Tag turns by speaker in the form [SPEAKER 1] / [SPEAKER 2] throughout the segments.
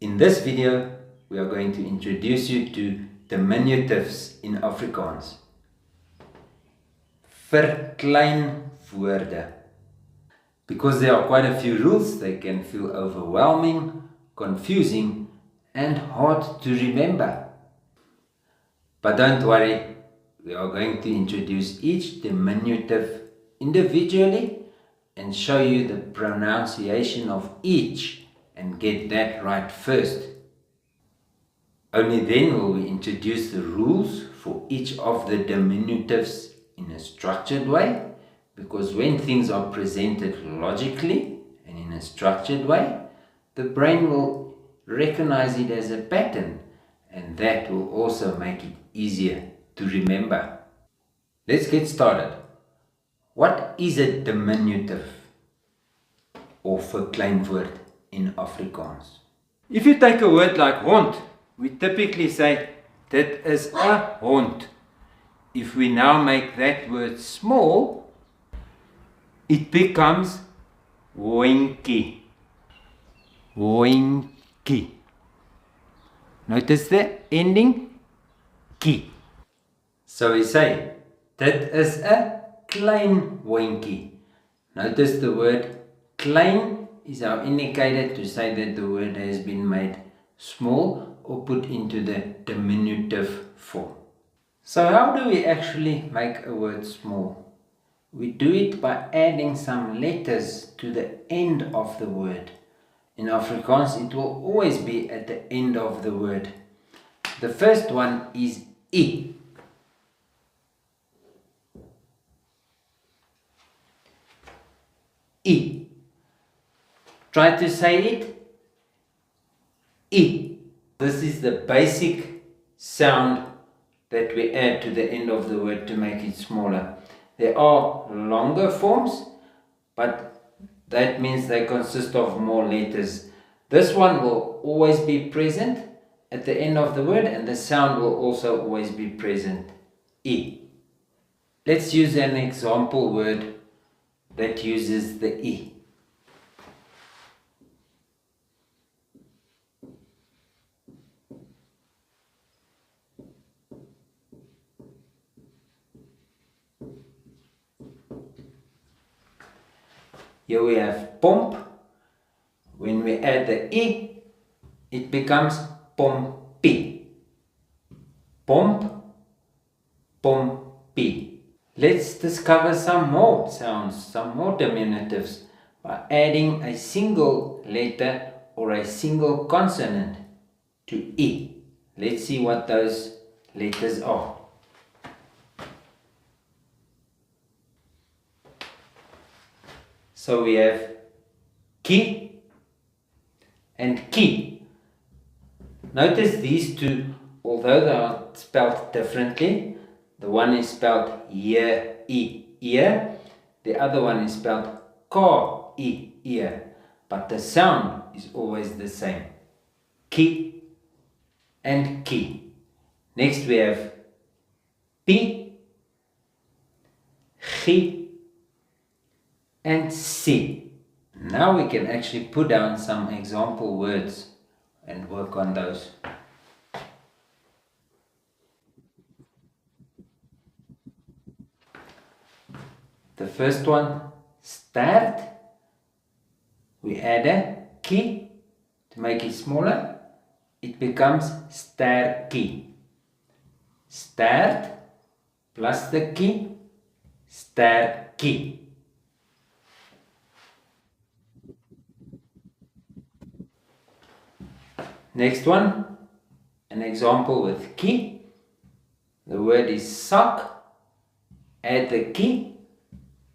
[SPEAKER 1] In this video, we are going to introduce you to diminutives in Afrikaans. Verkleinwoorde. Because there are quite a few rules, they can feel overwhelming, confusing, and hard to remember. But don't worry, we are going to introduce each diminutive individually and show you the pronunciation of each and get that right first. Only then will we introduce the rules for each of the diminutives in a structured way, because when things are presented logically and in a structured way, the brain will recognize it as a pattern, and that will also make it easier to remember. Let's get started. What is a diminutive or verkleinwoord in Afrikaans? If you take a word like hond, we typically say, dit is a hond. If we now make that word small, it becomes hondjie. Hondjie. Notice the ending, kie. So we say, dit is a klein hondjie. Notice the word klein is our indicator to say that the word has been made small or put into the diminutive form. So how do we actually make a word small? We do it by adding some letters to the end of the word. In Afrikaans, it will always be at the end of the word. The first one is I. I. Try to say it. I. This is the basic sound that we add to the end of the word to make it smaller. There are longer forms, but that means they consist of more letters. This one will always be present at the end of the word, and the sound will also always be present. I. Let's use an example word that uses the I. Here we have pomp. When we add the I, it becomes pompie. Pomp, pompie. Let's discover some more sounds, some more diminutives by adding a single letter or a single consonant to I. Let's see what those letters are. So we have ki and ki. Notice these two, although they are spelled differently, the one is spelled ear, ear. The other one is spelled ka, ear. But the sound is always the same. Ki and ki. Next we have pi, chi, and si. Now we can actually put down some example words and work on those. The first one, start. We add a ki to make it smaller. It becomes sterkie. Start plus the ki, sterkie. Next one, an example with ki. The word is sak. Add the ki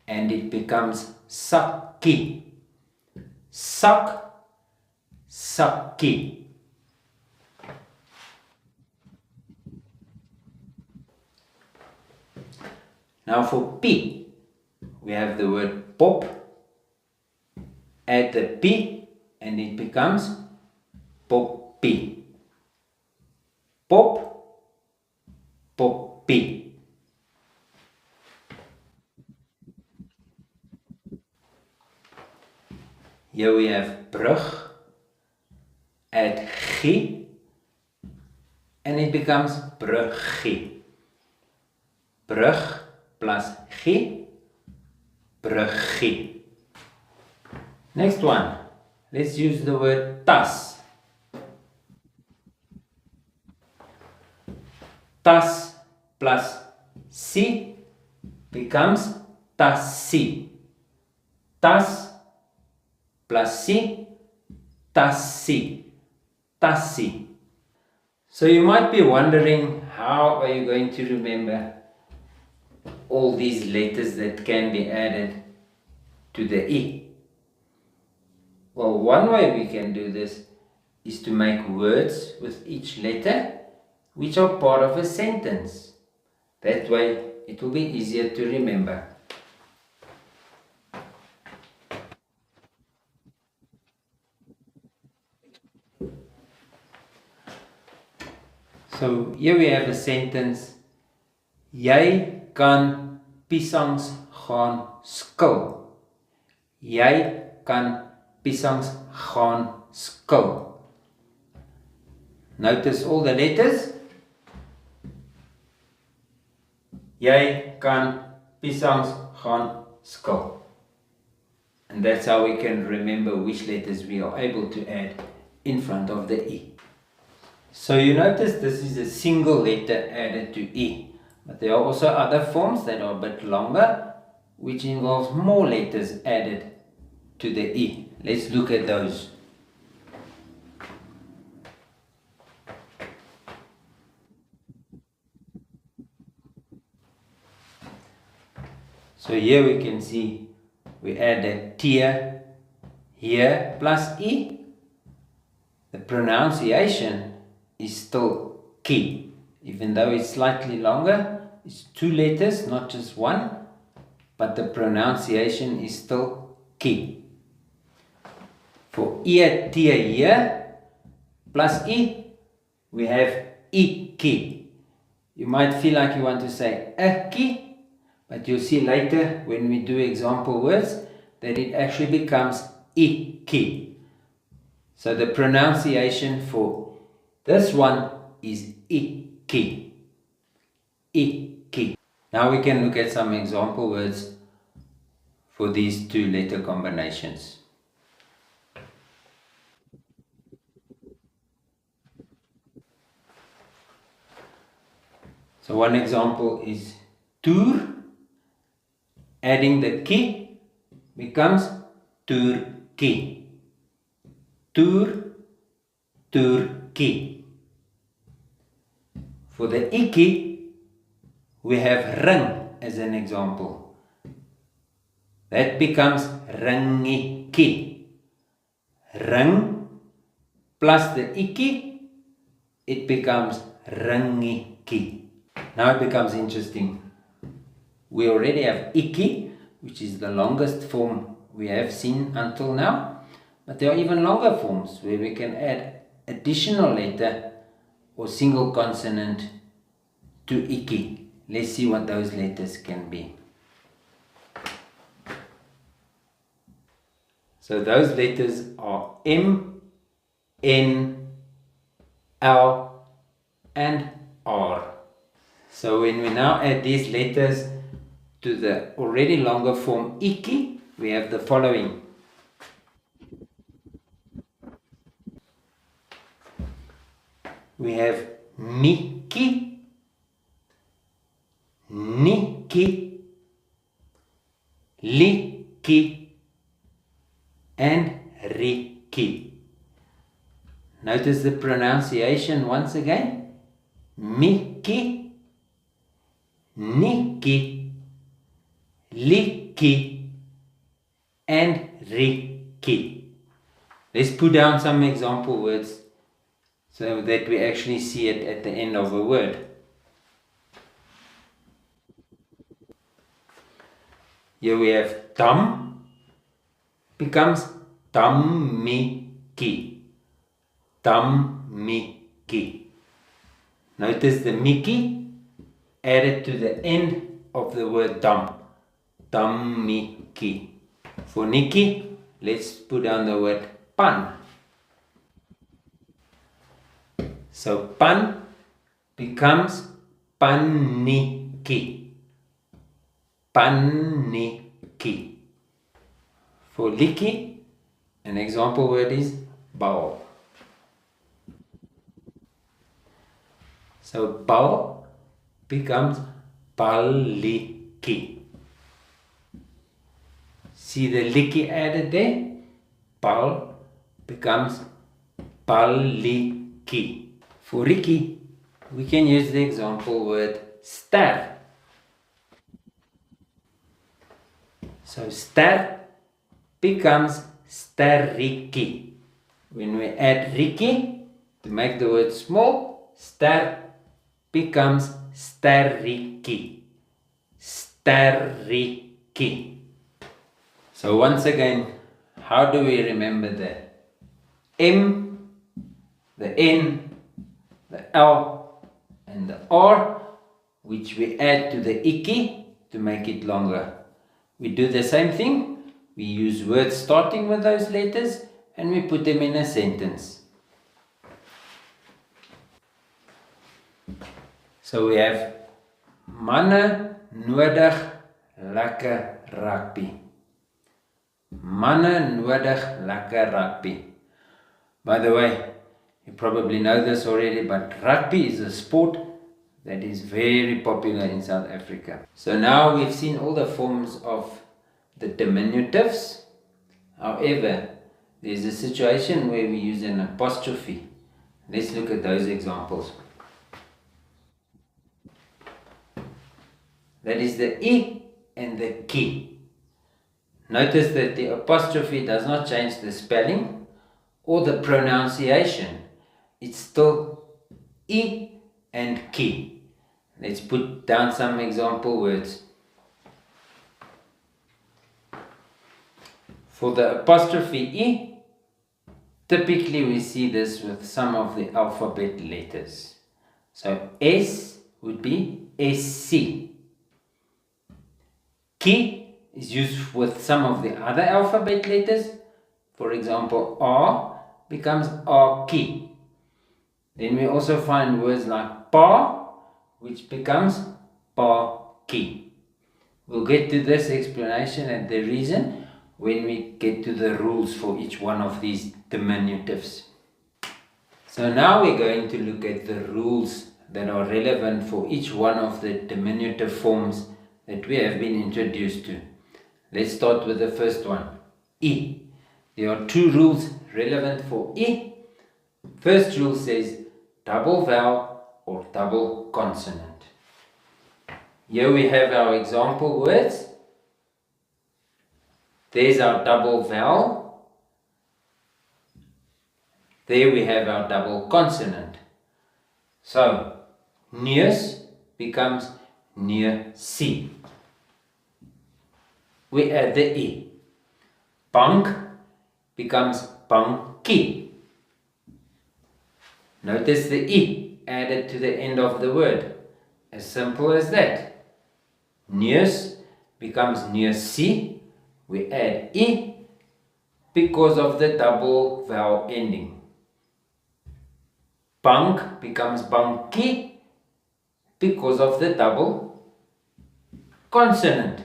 [SPEAKER 1] and it becomes sakkie. Sak, sakkie. Now for pi, we have the word pop. Add the pi and it becomes poppie. Pop, poppie. Here we have brug. add gie, and it becomes bruggie. Brug plus gie, bruggie. Next one, let's use the word tas. Tas plus si becomes tassi. Tas plus si, tassi. Tassi. So you might be wondering, how are you going to remember all these letters that can be added to the E? Well, one way we can do this is to make words with each letter which are part of a sentence. That way it will be easier to remember. So here we have a sentence. Jy kan piesangs gaan skil. Jy kan piesangs gaan skil. Notice all the letters. Jy kan piesangs gaan skil. And that's how we can remember which letters we are able to add in front of the E. So you notice this is a single letter added to E. But there are also other forms that are a bit longer, which involves more letters added to the E. Let's look at those. So here we can see we add a tear here plus E. The pronunciation is still ki. Even though it's slightly longer, it's two letters, not just one, but the pronunciation is still ki. For ear, tear here, plus E, we have iki. You might feel like you want to say ki, but you'll see later when we do example words that it actually becomes iki. So the pronunciation for this one is iki. Iki. Now we can look at some example words for these two letter combinations. So one example is toer. Adding the ki becomes turki. Toer, turki. For the iki, we have ring as an example. That becomes ringiki. Ring plus the iki, it becomes ringiki. Now it becomes interesting. We already have iki, which is the longest form we have seen until now. But there are even longer forms where we can add additional letter or single consonant to iki. Let's see what those letters can be. So those letters are M, N, L, and R. So when we now add these letters to the already longer form iki, we have the following. We have miki, niki, liki, and riki. Notice the pronunciation once again. Miki, niki, liki, and riki. Let's put down some example words so that we actually see it at the end of a word. Here we have tam becomes tammiki. Tammiki. Notice the miki added to the end of the word tam. Tammiki. For niki, let's put down the word pan. So pan becomes panniki. Panniki. For licky, an example word is bal. So bal becomes baliki. See the licky added there? Bal becomes baliki. For Ricky, we can use the example word ster. So ster becomes sterriki. When we add Ricky to make the word small, ster becomes sterriki. Sterriki. So once again, how do we remember the M, the N, the L and the R, which we add to the iki to make it longer? We do the same thing. We use words starting with those letters and we put them in a sentence. So we have manne nodig lekker rugby. Manne nodig lekker rugby. By the way, you probably know this already, but rugby is a sport that is very popular in South Africa. So now we've seen all the forms of the diminutives. However, there's a situation where we use an apostrophe. Let's look at those examples. That is the I and the ki. Notice that the apostrophe does not change the spelling or the pronunciation. It's still I and ki. Let's put down some example words. For the apostrophe I, typically we see this with some of the alphabet letters. So S would be SC. Ki is used with some of the other alphabet letters. For example, R becomes R-ki. Then we also find words like pa, which becomes pa-ki. We'll get to this explanation and the reason when we get to the rules for each one of these diminutives. So now we're going to look at the rules that are relevant for each one of the diminutive forms that we have been introduced to. Let's start with the first one, I. There are two rules relevant for I. First rule says double vowel or double consonant. Here we have our example words. There's our double vowel. There we have our double consonant. So, neus becomes neer-si. We add the I. Bank becomes banki. Notice the I added to the end of the word. As simple as that. Neus becomes neer-si. We add I because of the double vowel ending. Bank becomes banki because of the double consonant.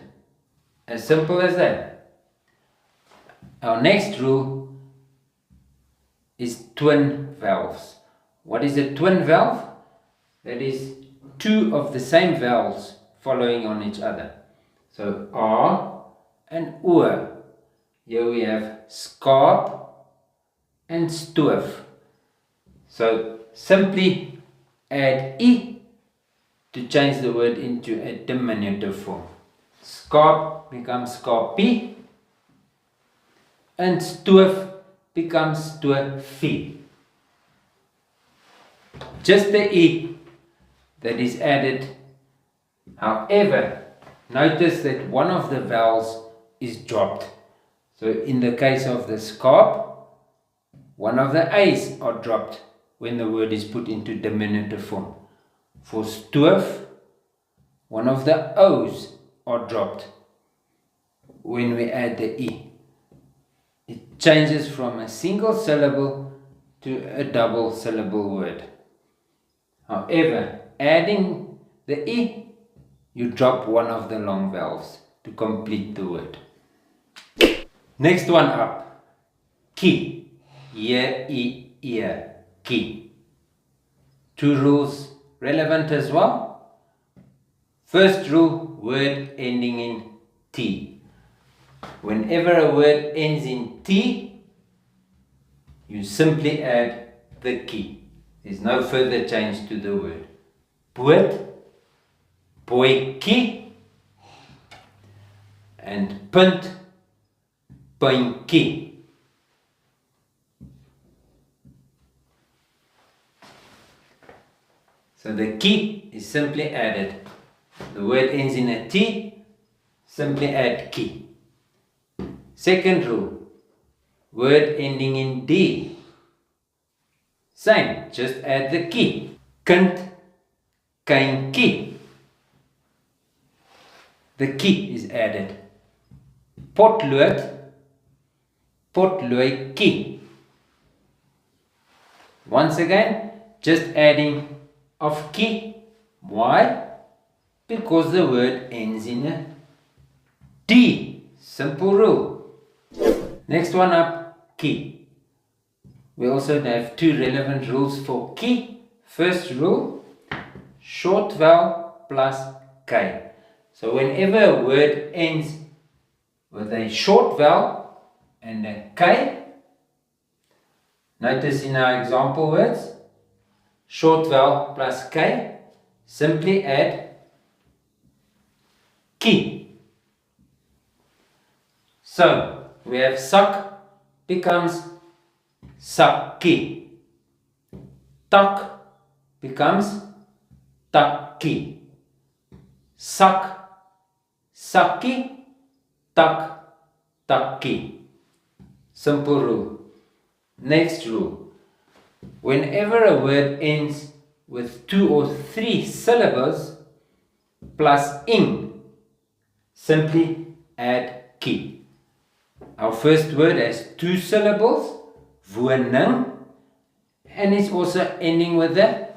[SPEAKER 1] As simple as that. Our next rule is twin vowels. What is a twin valve? That is two of the same vowels following on each other. So R and oor. Here we have skaap and stoof. So simply add I to change the word into a diminutive form. Skaap becomes skaapie and stoof becomes stoofie. Just the I that is added. However, notice that one of the vowels is dropped. So in the case of the skaap, one of the A's are dropped when the word is put into diminutive form. For stoof, one of the O's are dropped when we add the I. It changes from a single syllable to a double syllable word. However, adding the E, you drop one of the long vowels to complete the word. Next one up, ki. Ear, E, ear, ki. 2 rules relevant as well. First rule, word ending in T. Whenever a word ends in T, you simply add the ki. There's no further change to the word. Boot, boetjie, and punt, puntjie. So the ki is simply added. The word ends in a T, simply add ki. Second rule, word ending in D. Same, just add the ki. Kind, kindjie. The ki is added. Potlood, potloodjie. Once again, just adding of ki. Why? Because the word ends in a D. Simple rule. Next one up, ki. We also have 2 relevant rules for ki. First rule, short vowel plus k. So whenever a word ends with a short vowel and a k, notice in our example words, short vowel plus k, simply add ki. So we have sak becomes sakkie. Tak becomes takkie. Sak, sakkie, tak, takkie. Simple rule. Next rule. Whenever a word ends with 2 or 3 syllables plus ing, simply add ki. Our first word has 2 syllables, woning, and it's also ending with the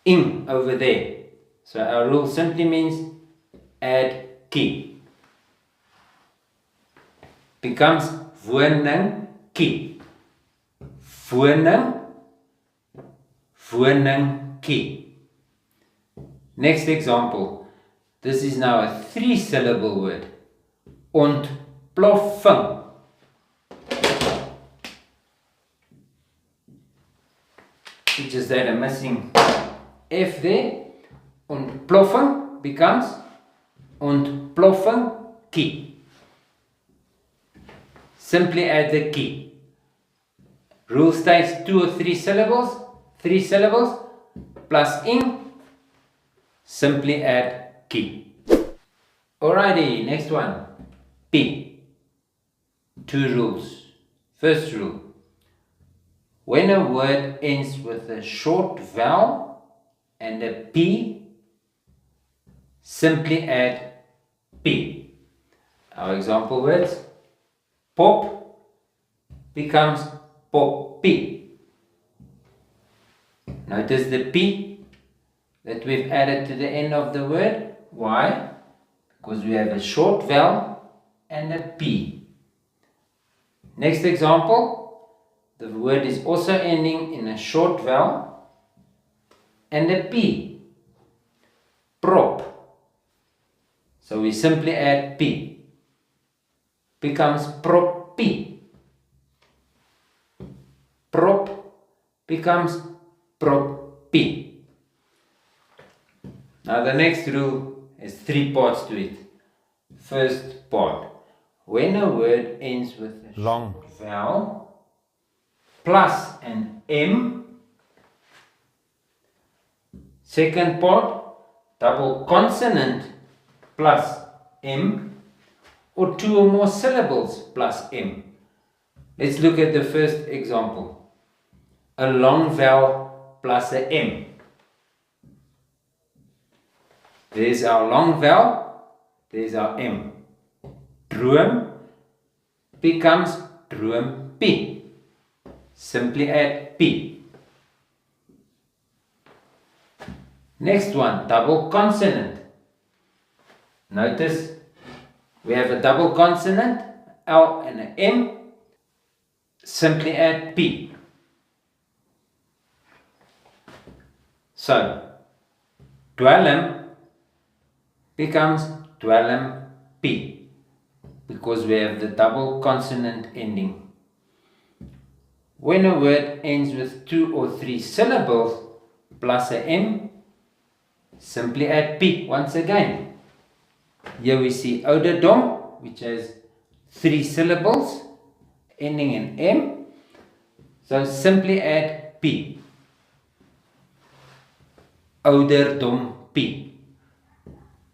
[SPEAKER 1] ing over there. So our rule simply means add ki. Becomes woningkie. Woning, woningkie. Next example. This is now a 3-syllable word. Ontploffing. We just had a missing F there. Ontploffing becomes ontploffingkie. Simply add the ki. Rule states 2 or 3 syllables, 3 syllables plus ing, simply add ki. Alrighty, next one. P. 2 rules. First rule. When a word ends with a short vowel and a P, simply add P. Our example words, pop becomes poppy. Notice the P that we've added to the end of the word. Why? Because we have a short vowel and a P. Next example. The word is also ending in a short vowel and a P. Prop. So we simply add P. Becomes proppy. Prop becomes proppy. Now the next rule has 3 parts to it. First part. When a word ends with a long vowel plus an M. Second part, double consonant plus M, or 2 or more syllables plus M. Let's look at the first example. A long vowel plus a M. There's our long vowel, there's our M. Droom becomes droompie. Simply add P. Next one, double consonant. Notice we have a double consonant, L and an M. Simply add P. So, dwelm becomes dwelm P because we have the double consonant ending. When a word ends with 2 or 3 syllables plus a M, simply add P once again. Here we see ouderdom, which has 3 syllables ending in M. So simply add P. Ouderdom P.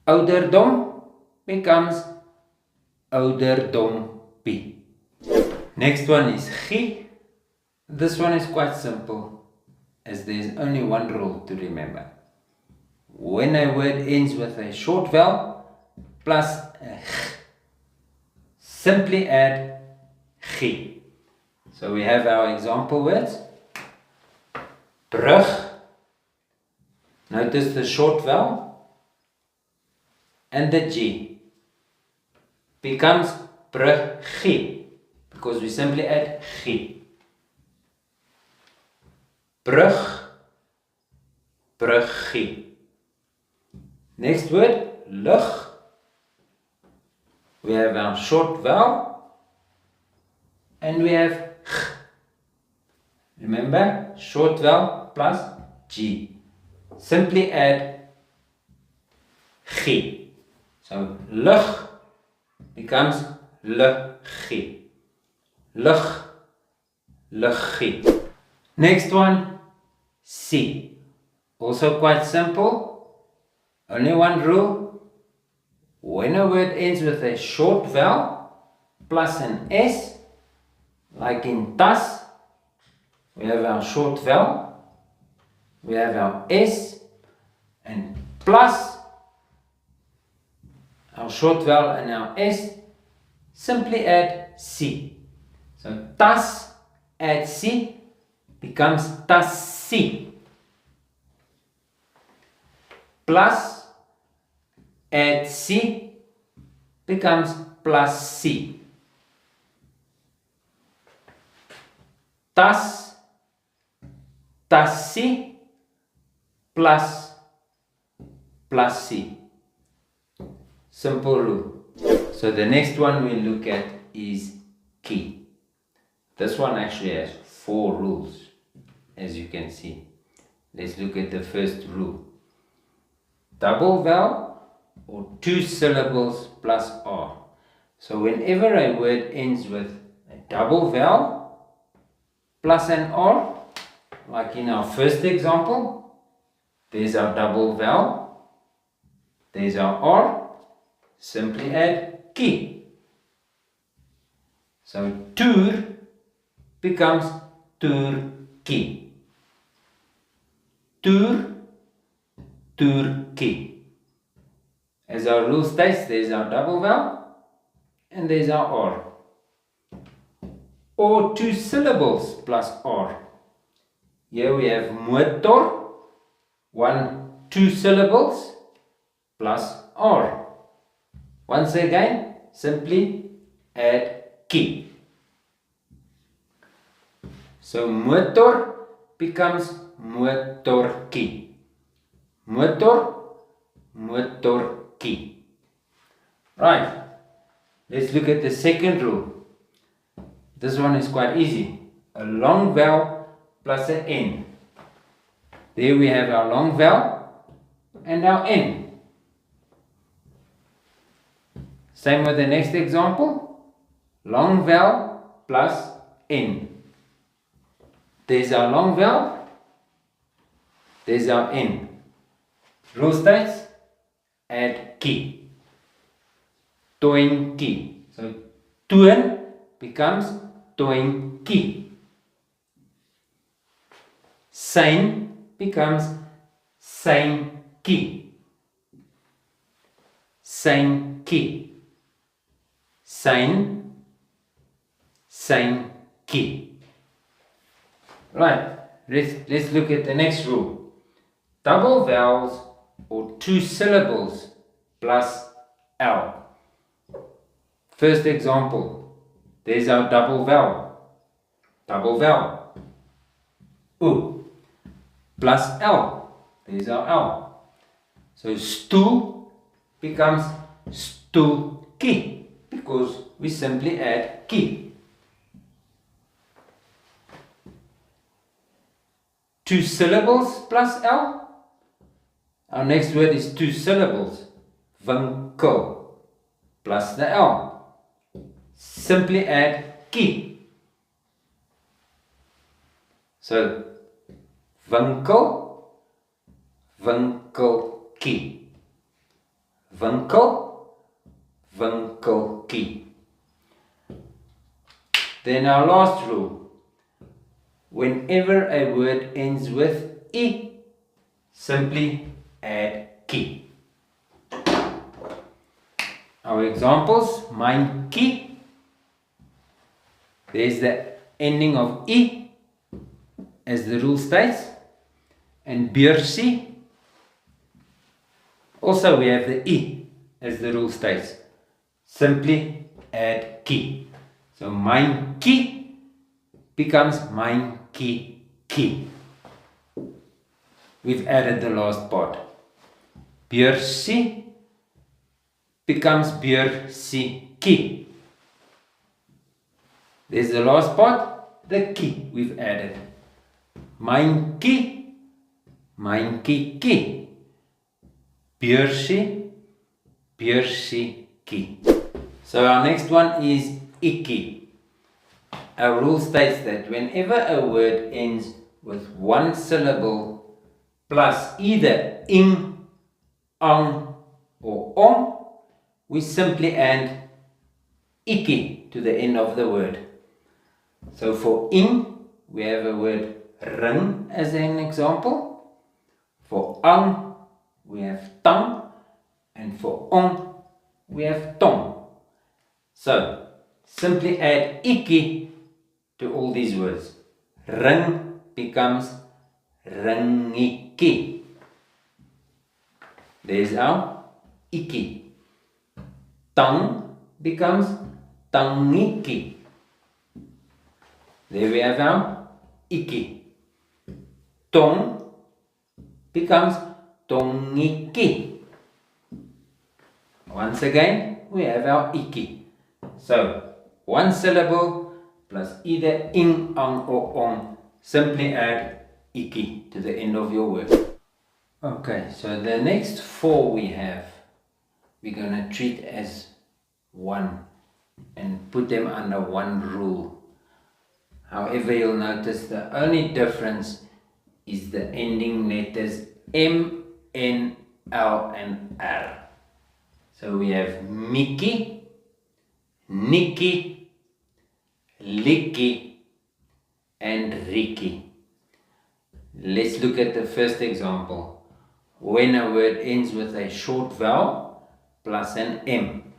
[SPEAKER 1] Ouderdom becomes ouderdom P. Next one is G. This one is quite simple, as there is only one rule to remember. When a word ends with a short vowel plus a G, simply add G. So we have our example words. Brug. Notice the short vowel and the G becomes bruggie because we simply add G. Brug, bruggie. Next word, lug. We have our short vowel and we have G. Remember, short vowel plus G. Simply add G. So lug becomes luggie. Lug, luggie. Next one, C. Also quite simple. Only one rule. When a word ends with a short vowel plus an S, like in tas, we have our short vowel. We have our S and plus our short vowel and our S, simply add C. So tas add C becomes tassie. Plus add C becomes plus C. Tas, tassie plus C. Simple rule. So the next one we look at is key. This one actually has 4 rules, as you can see. Let's look at the first rule. Double vowel or 2 syllables plus R. So whenever a word ends with a double vowel plus an R, like in our first example, there's our double vowel, there's our R, simply add key. So toer becomes toerkie. Toer, toerkie. As our rule states, there's our double vowel and there's our R. Or 2 syllables plus R. Here we have motor, 2 syllables plus R. Once again, simply add key. So motor becomes motorkie. Motor, motorkie. Right. Let's look at the second rule. This one is quite easy. A long vowel plus an N. There we have our long vowel and our N. Same with the next example. Long vowel plus N. There's our long vowel. There's our N. Rule states, add key. Toinkie. So toon becomes toinkie. Sein becomes seinkie. Seinkie. Sein, seinkie. Right, let's look at the next rule. double vowels or two syllables plus L. First example, there's our double vowel. Double vowel. U plus L. There's our L. So stoel becomes stoeltjie because we simply add ki. Two syllables plus L. Our next word is two syllables. Winkel plus the L. Simply add ki. So winkel, winkeltjie. Winkel, winkeltjie. Then our last rule. Whenever a word ends with I, simply add ki. Our examples, myn kie. There's the ending of I as the rule states. And beursie. Also we have the I as the rule states. Simply add ki. So myn kie becomes myn kie. We've added the last part. Beursie becomes beursiekie. There's the last part, the ki we've added. Myn kie, kie. Beursie, beursiekie. So our next one is ikkie. Our rule states that whenever a word ends with one syllable plus either ing, ang, or ong, we simply add ikkie to the end of the word. So for ing, we have a word ring as an example. For ang, we have tang. And for ong, we have tong. So simply add ikkie to all these words. Ring becomes ringetjie. There's our ikkie. Tang becomes tangetjie. There we have our ikkie. Tong becomes tongetjie. Once again, we have our ikkie. So, one syllable plus either ing, ang, or ong. Simply add ikkie to the end of your word. Okay, so the next four we have, we're going to treat as one and put them under one rule. However, you'll notice the only difference is the ending letters M, N, L, and R. So we have Mickey, Nicky, Licky, and Ricky. Let's look at the first example. When a word ends with a short vowel plus an M.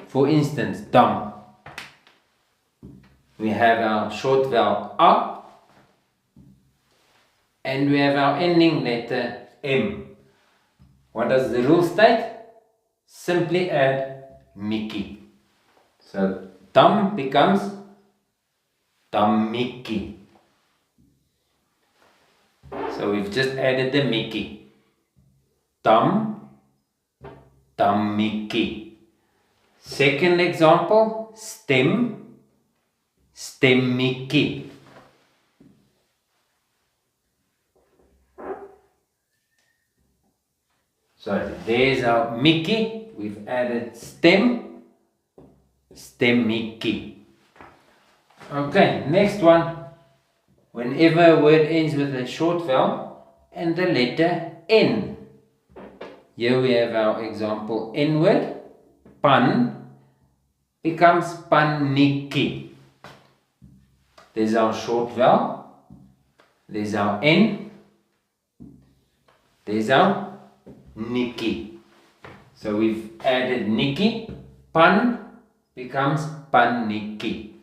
[SPEAKER 1] For instance, dam. We have our short vowel A and we have our ending letter M. What does the rule state? Simply add Mickey. So dam becomes dammikkie. So we've just added the Mickey. Dam, dammikkie. Second example, stem, stemmikkie. So there's our Mickey. We've added stem, stemmikkie. Okay, next one. Whenever a word ends with a short vowel and the letter N. Here we have our example N word. Pan becomes pannikkie. There's our short vowel. There's our N. There's our nikkie. So we've added nikkie. Pan becomes pannikkie.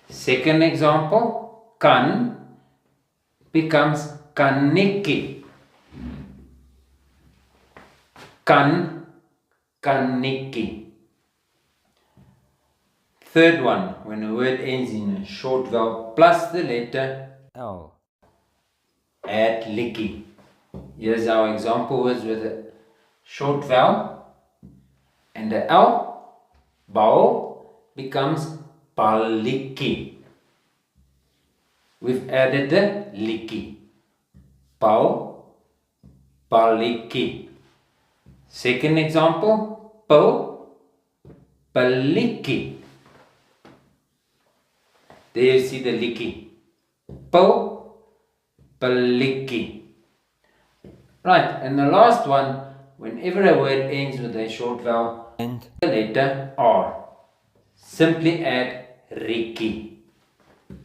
[SPEAKER 1] Second example, kan becomes kannikkie. kan, kannetjie. Third one, when a word ends in a short vowel plus the letter L. Add likkie. Here's our example words with a short vowel and the L. Bal becomes ballikkie. We've added the likkie. Bal, ballikkie. Second example, pil, pillikkie. There you see the likkie. Pil, pillikkie. Right, and the last one, whenever a word ends with a short vowel and the letter R, simply add rikkie.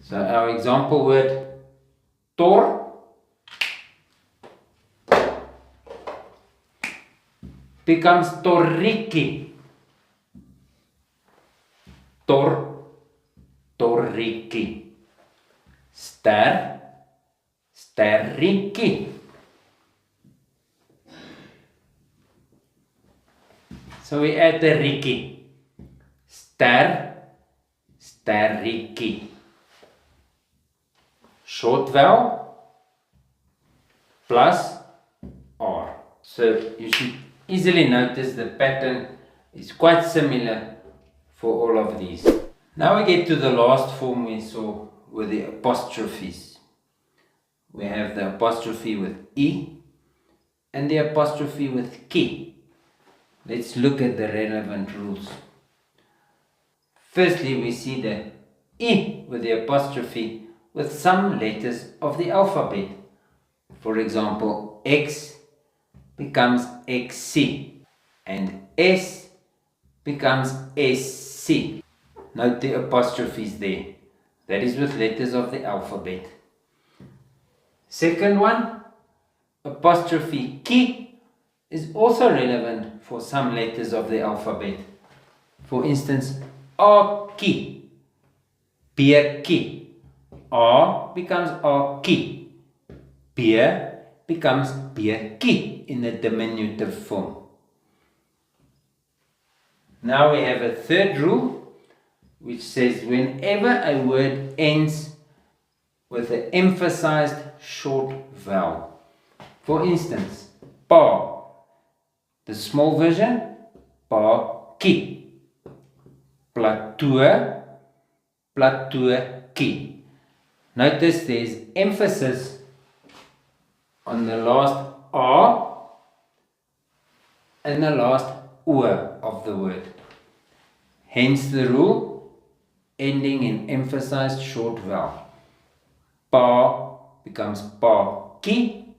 [SPEAKER 1] So our example word, tor, becomes torrikkie. Tor, torrikkie. Ster, sterrikkie. So we add the rikkie. Ster, sterrikkie. Short vowel plus R. So you should easily notice the pattern is quite similar for all of these. Now we get to the last form we saw with the apostrophes. We have the apostrophe with E and the apostrophe with K. Let's look at the relevant rules. Firstly, we see the E with the apostrophe with some letters of the alphabet. For example, X becomes XC and S becomes SC. Note the apostrophes there. That is with letters of the alphabet. Second one, apostrophe Ki is also relevant for some letters of the alphabet. For instance, A-ki, B-ki. A becomes A-ki. B becomes B-ki in the diminutive form. Now we have a third rule which says whenever a word ends with an emphasized short vowel. For instance, pa, the small version, pa-ki. Plateau, plateau-ki. Notice there is emphasis on the last A and the last O of the word. Hence the rule, ending in emphasized short vowel. Pa becomes pa-ki,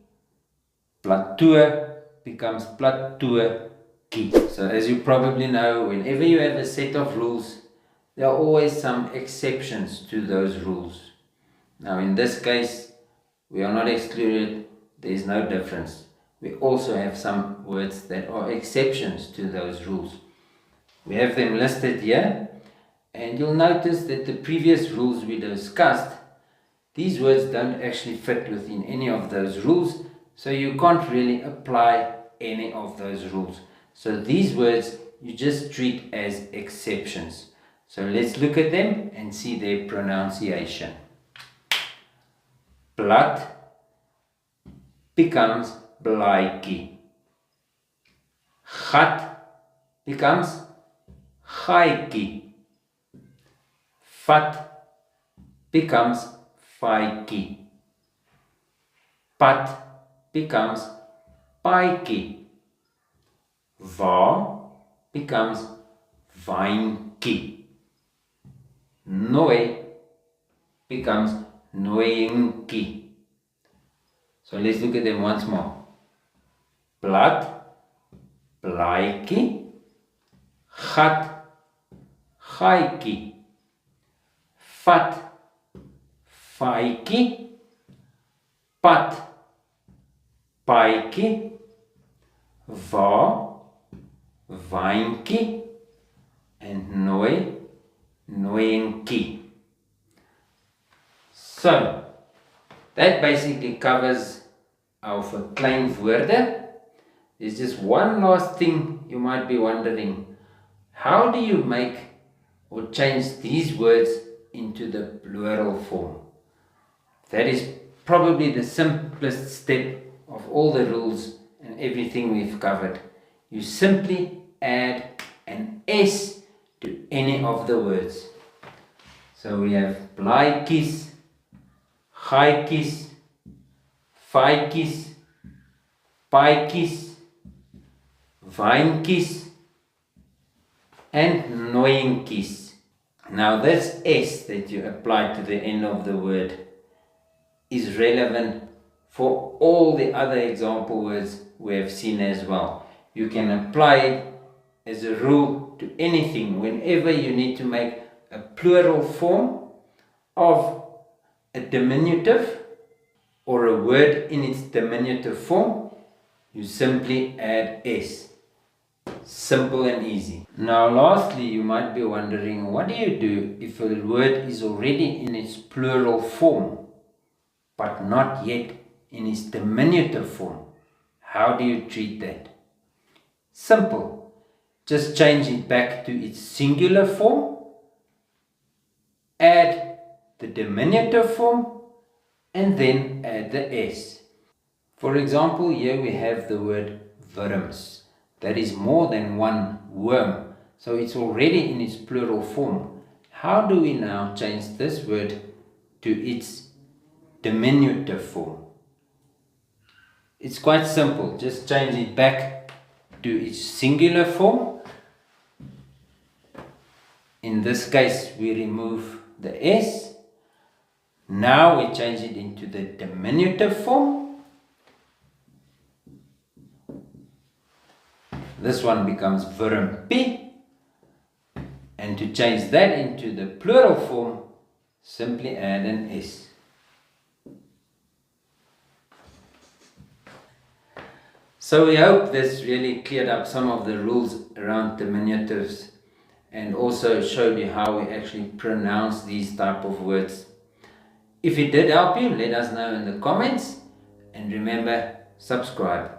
[SPEAKER 1] plateau becomes plateau-ki. So as you probably know, whenever you have a set of rules, there are always some exceptions to those rules. Now in this case, we are not excluded, there is no difference. We also have some words that are exceptions to those rules. We have them listed here, and you'll notice that the previous rules we discussed, these words don't actually fit within any of those rules, so you can't really apply any of those rules. So these words you just treat as exceptions. So let's look at them and see their pronunciation. Blad becomes blaadjie. Gat becomes gaatjie. Vat becomes vaatjie. Pad becomes paadjie. Va becomes wyntjie. Nooi becomes nooientjie. So let's look at them once more. Blad, blaadjie. Gat, gaatjie. Vat, vaatjie. Pad, paadjie. Va, wyntjie. And nooi, nooientjie. So, that basically covers our verkleinwoorde. there's just one last thing you might be wondering. How do you make or change these words into the plural form? That is probably the simplest step of all the rules and everything we've covered. You simply add an S to any of the words. So we have blaadjies, gaatjies, vaatjies, paadjies, wyntjies, and nooientjies. Now this S that you apply to the end of the word is relevant for all the other example words we have seen as well. You can apply it as a rule to anything. Whenever you need to make a plural form of a diminutive or a word in its diminutive form, you simply add S. Simple and easy. Now lastly, you might be wondering, what do you do if a word is already in its plural form but not yet in its diminutive form? How do you treat that? Simple. Just change it back to its singular form, add the diminutive form, and then add the S. For example, here we have the word wurms. That is more than one worm, so it's already in its plural form. How do we now change this word to its diminutive form? It's quite simple. Just change it back to its singular form. In this case, we remove the S. Now we change it into the diminutive form. This one becomes wurmpie. And to change that into the plural form, simply add an S. So we hope this really cleared up some of the rules around diminutives and also showed you how we actually pronounce these type of words. If it did help you, let us know in the comments, and remember, subscribe.